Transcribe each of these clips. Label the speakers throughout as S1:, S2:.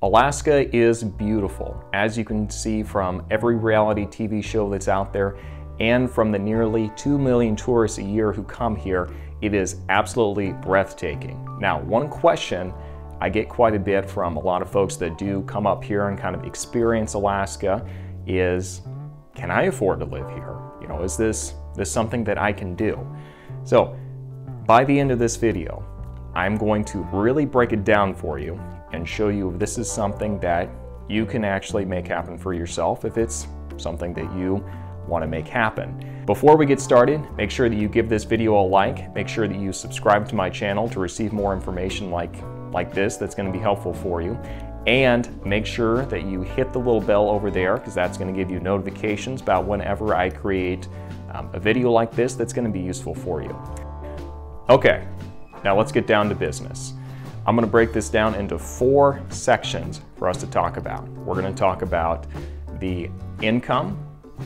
S1: Alaska is beautiful, as you can see from every reality TV show that's out there and from the nearly 2 million tourists a year who come here. It is absolutely breathtaking. Now, one question I get quite a bit from a lot of folks that do come up here and kind of experience Alaska is, can I afford to live here? You know, is this something that I can do? So by the end of this video, I'm going to really break it down for you and show you if this is something that you can actually make happen for yourself, if it's something that you want to make happen. Before we get started, make sure that you give this video a like, make sure that you subscribe to my channel to receive more information like this that's going to be helpful for you, and make sure that you hit the little bell over there, because that's going to give you notifications about whenever I create a video like this that's going to be useful for you. Okay, now let's get down to business. I'm going to break this down into 4 sections for us to talk about. We're going to talk about the income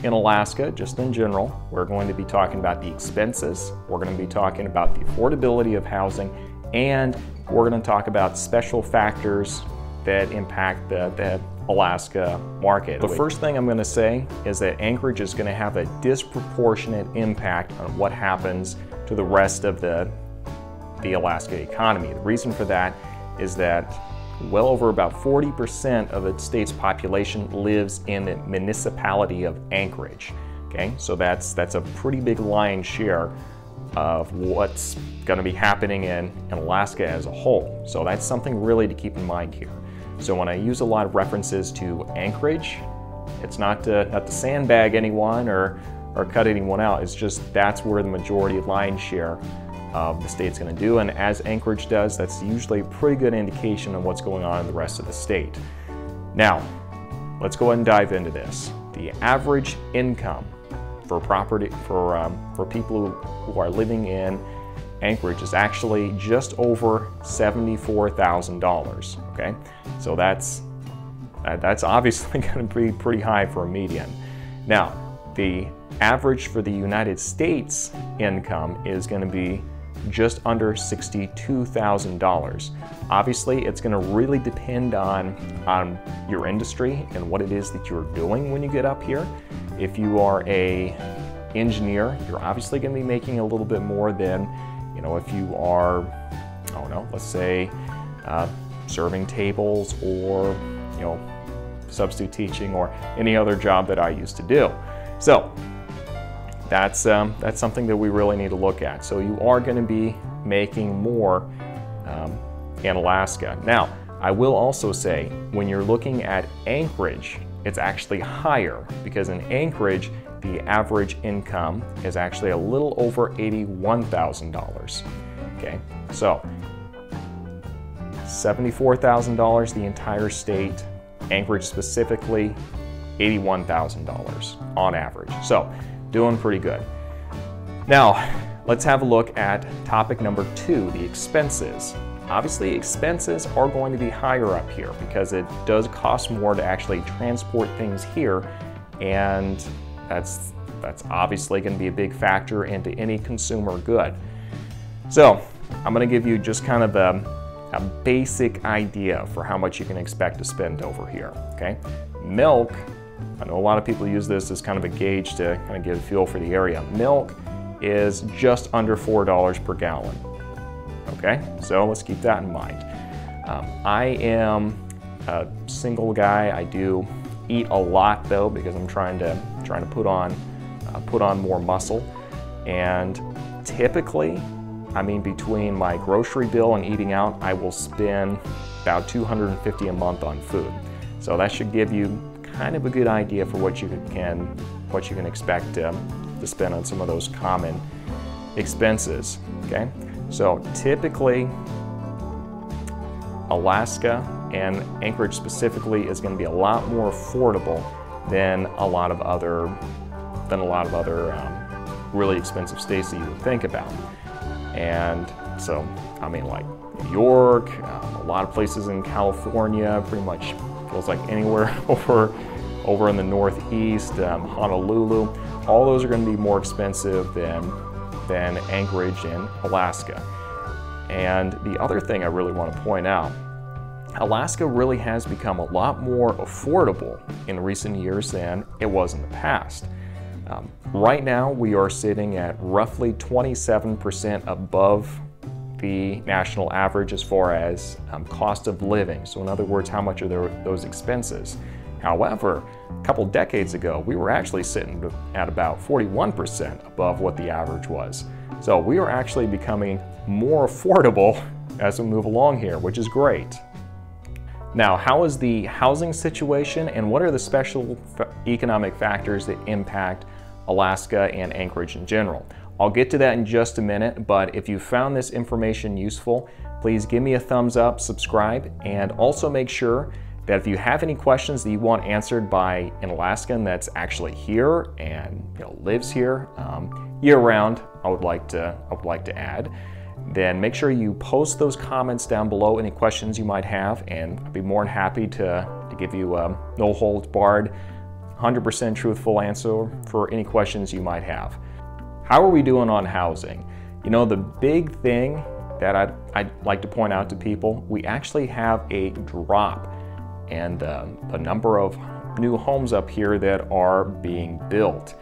S1: in Alaska, just in general. We're going to be talking about the expenses. We're going to be talking about the affordability of housing, and we're going to talk about special factors that impact the Alaska market. The first thing I'm going to say is that Anchorage is going to have a disproportionate impact on what happens to the rest of the Alaska economy. The reason for that is that well over about 40% of the state's population lives in the municipality of Anchorage. Okay, so that's a pretty big lion's share of what's going to be happening in Alaska as a whole. So that's something really to keep in mind here. So when I use a lot of references to Anchorage, it's not to sandbag anyone or cut anyone out. It's just that's where the majority of lion's share of the state's going to do, and as Anchorage does, that's usually a pretty good indication of what's going on in the rest of the state. Now, let's go ahead and dive into this. The average income for people who are living in Anchorage is actually just over $74,000. Okay, so that's obviously going to be pretty high for a median. Now, the average for the United States income is going to be just under $62,000. Obviously, it's going to really depend on your industry and what it is that you're doing when you get up here. If you are an engineer, you're obviously going to be making a little bit more than, you know, if you are, I don't know, let's say serving tables, or, you know, substitute teaching, or any other job that I used to do. So that's something that we really need to look at. So you are going to be making more in Alaska. Now, I will also say, when you're looking at Anchorage, it's actually higher, because in Anchorage, the average income is actually a little over $81,000. Okay, so $74,000 the entire state, Anchorage specifically, $81,000 on average. So doing pretty good. Now, let's have a look at topic number 2, the expenses. Obviously, expenses are going to be higher up here because it does cost more to actually transport things here, and that's obviously going to be a big factor into any consumer good. So I'm going to give you just kind of a basic idea for how much you can expect to spend over here. Okay, milk, I know a lot of people use this as kind of a gauge to kind of get a feel for the area. Milk is just under $4 per gallon. Okay, so let's keep that in mind. I am a single guy. I do eat a lot though, because I'm trying to put on more muscle. And typically, I mean, between my grocery bill and eating out, I will spend about $250 a month on food. So that should give you kind of a good idea for what you can expect to spend on some of those common expenses. Okay, so typically Alaska, and Anchorage specifically, is going to be a lot more affordable than a lot of other really expensive states that you would think about. And so, I mean, like New York, a lot of places in California, pretty much feels like anywhere over in the Northeast, Honolulu, all those are going to be more expensive than Anchorage and Alaska. And the other thing I really want to point out Alaska really has become a lot more affordable in recent years than it was in the past. Right now, we are sitting at roughly 27% above the national average as far as cost of living. So in other words, how much are those expenses? However, a couple decades ago, we were actually sitting at about 41% above what the average was. So we are actually becoming more affordable as we move along here, which is great. Now, how is the housing situation and what are the special economic factors that impact Alaska and Anchorage in general? I'll get to that in just a minute, but if you found this information useful, please give me a thumbs up, subscribe, and also make sure that if you have any questions that you want answered by an Alaskan that's actually here and lives here year-round, I would like to add, then make sure you post those comments down below, any questions you might have, and I'd be more than happy to give you a no-holds-barred, 100% truthful answer for any questions you might have. How are we doing on housing? The big thing that I'd like to point out to people, we actually have a drop in the number of new homes up here that are being built.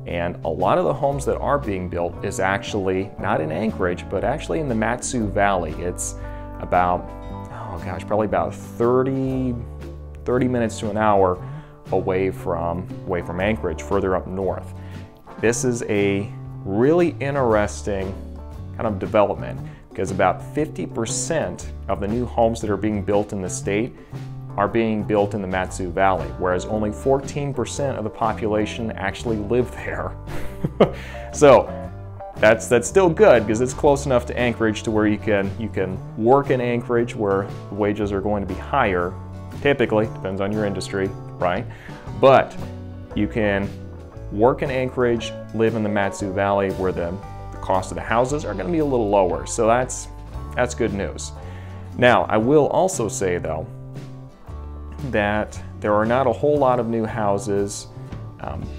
S1: And a lot of the homes that are being built is actually not in Anchorage, but actually in the Mat-Su Valley. It's about, probably about 30 minutes to an hour away from Anchorage, further up north. This is a really interesting kind of development because about 50% of the new homes that are being built in the state are being built in the Mat-Su Valley, whereas only 14% of the population actually live there. So that's still good because it's close enough to Anchorage to where you can work in Anchorage where the wages are going to be higher, typically, depends on your industry, right? But you can work in Anchorage, live in the Mat-Su Valley where the cost of the houses are going to be a little lower. So that's good news. Now, I will also say though, that there are not a whole lot of new houses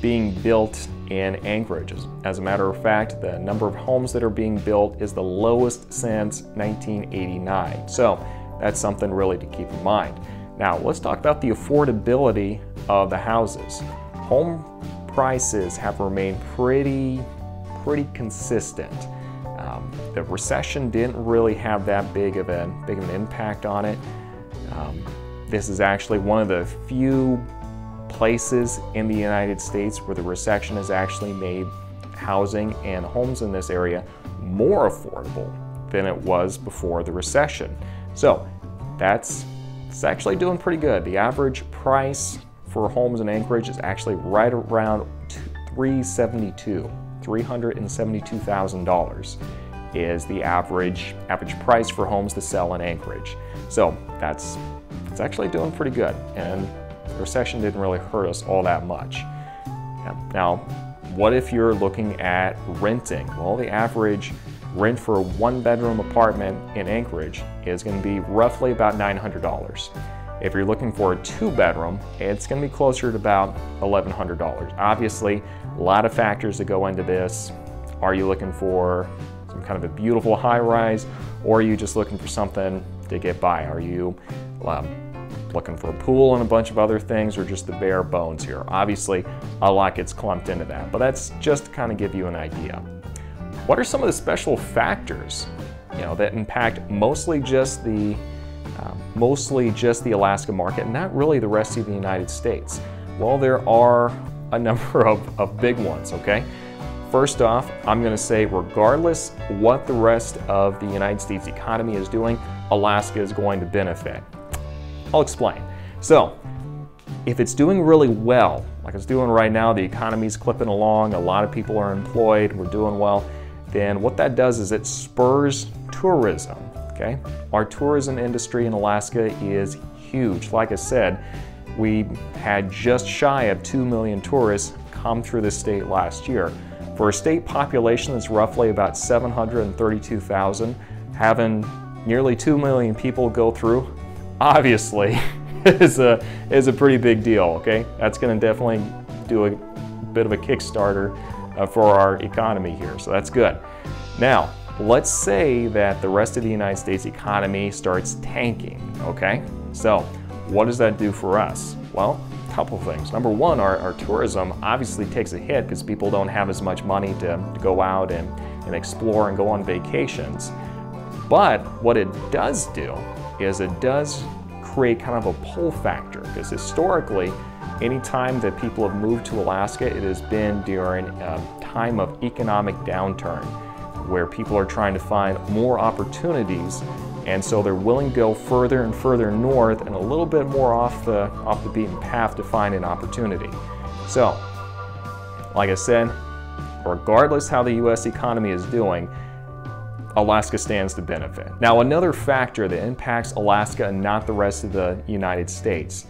S1: being built in Anchorage. As a matter of fact, the number of homes that are being built is the lowest since 1989. So that's something really to keep in mind. Now let's talk about the affordability of the houses. Home prices have remained pretty consistent. The recession didn't really have that big of an impact on it. This is actually one of the few places in the United States where the recession has actually made housing and homes in this area more affordable than it was before the recession. So it's actually doing pretty good. The average price for homes in Anchorage is actually right around $372,000 is the average price for homes to sell in Anchorage. So it's actually doing pretty good, and the recession didn't really hurt us all that much. Now, what if you're looking at renting? Well, the average rent for a one-bedroom apartment in Anchorage is going to be roughly about $900. If you're looking for a two-bedroom, it's going to be closer to about $1,100. Obviously, a lot of factors that go into this. Are you looking for some kind of a beautiful high-rise, or are you just looking for something to get by? Are you looking for a pool and a bunch of other things, or just the bare bones here? Obviously, a lot gets clumped into that, but that's just to kind of give you an idea. What are some of the special factors, that impact mostly just the Alaska market, and not really the rest of the United States? Well, there are a number of big ones, okay? First off, I'm going to say regardless what the rest of the United States economy is doing, Alaska is going to benefit. I'll explain. So, if it's doing really well, like it's doing right now, the economy's clipping along, a lot of people are employed, we're doing well, then what that does is it spurs tourism, okay? Our tourism industry in Alaska is huge. Like I said, we had just shy of 2 million tourists come through the state last year. For a state population that's roughly about 732,000, having nearly 2 million people go through, obviously, is a pretty big deal, okay? That's going to definitely do a bit of a Kickstarter for our economy here, so that's good. Now, let's say that the rest of the United States economy starts tanking, okay? So what does that do for us? Well, a couple things. Number one, our tourism obviously takes a hit because people don't have as much money to go out and explore and go on vacations. But what it does do is it does create kind of a pull factor, because historically, any time that people have moved to Alaska, it has been during a time of economic downturn where people are trying to find more opportunities, and so they're willing to go further and further north and a little bit more off the beaten path to find an opportunity. So, like I said, regardless how the U.S. economy is doing, Alaska stands to benefit. Now, another factor that impacts Alaska and not the rest of the United States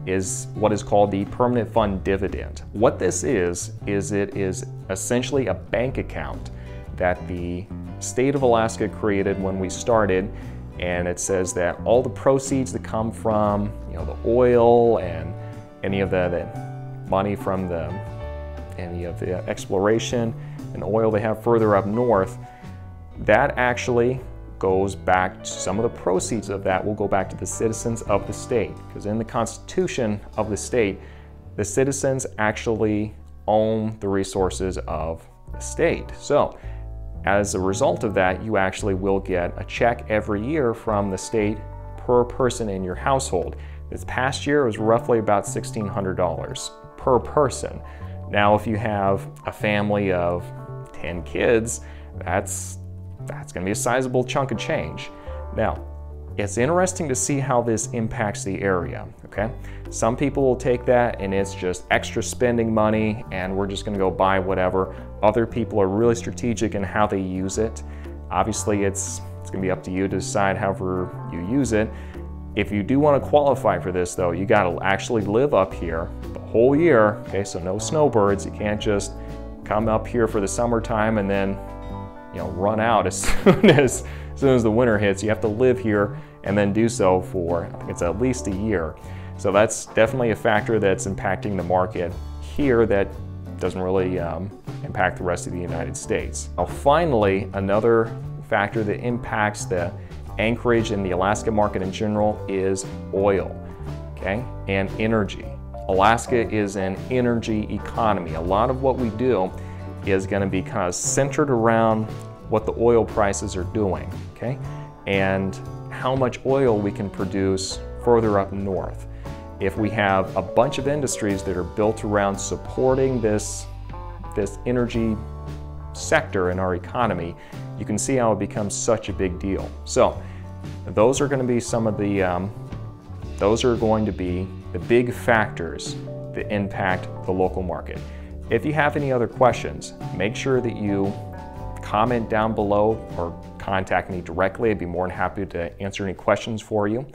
S1: is what is called the permanent fund dividend. What this is it is essentially a bank account that the state of Alaska created when we started, and it says that all the proceeds that come from the oil and any of the money from any of the exploration and oil they have further up north, that actually goes back, some of the proceeds of that will go back to the citizens of the state, because in the Constitution of the state, the citizens actually own the resources of the state. So as a result of that, you actually will get a check every year from the state per person in your household. This past year it was roughly about $1,600 per person. Now if you have a family of 10 kids, that's going to be a sizable chunk of change. Now, it's interesting to see how this impacts the area, okay? Some people will take that and it's just extra spending money and we're just going to go buy whatever. Other people are really strategic in how they use it. Obviously, it's going to be up to you to decide however you use it. If you do want to qualify for this, though, you got to actually live up here the whole year, okay? So no snowbirds. You can't just come up here for the summertime and then run out as soon as the winter hits. You have to live here and then do so for, I think it's at least a year. So that's definitely a factor that's impacting the market here that doesn't really impact the rest of the United States. Now, finally, another factor that impacts the Anchorage and the Alaska market in general is oil, okay, and energy. Alaska is an energy economy. A lot of what we do is going to be kind of centered around what the oil prices are doing, okay, and how much oil we can produce further up north. If we have a bunch of industries that are built around supporting this energy sector in our economy, you can see how it becomes such a big deal. So those are going to be some of the those are going to be the big factors that impact the local market. If you have any other questions, make sure that you comment down below or contact me directly. I'd be more than happy to answer any questions for you.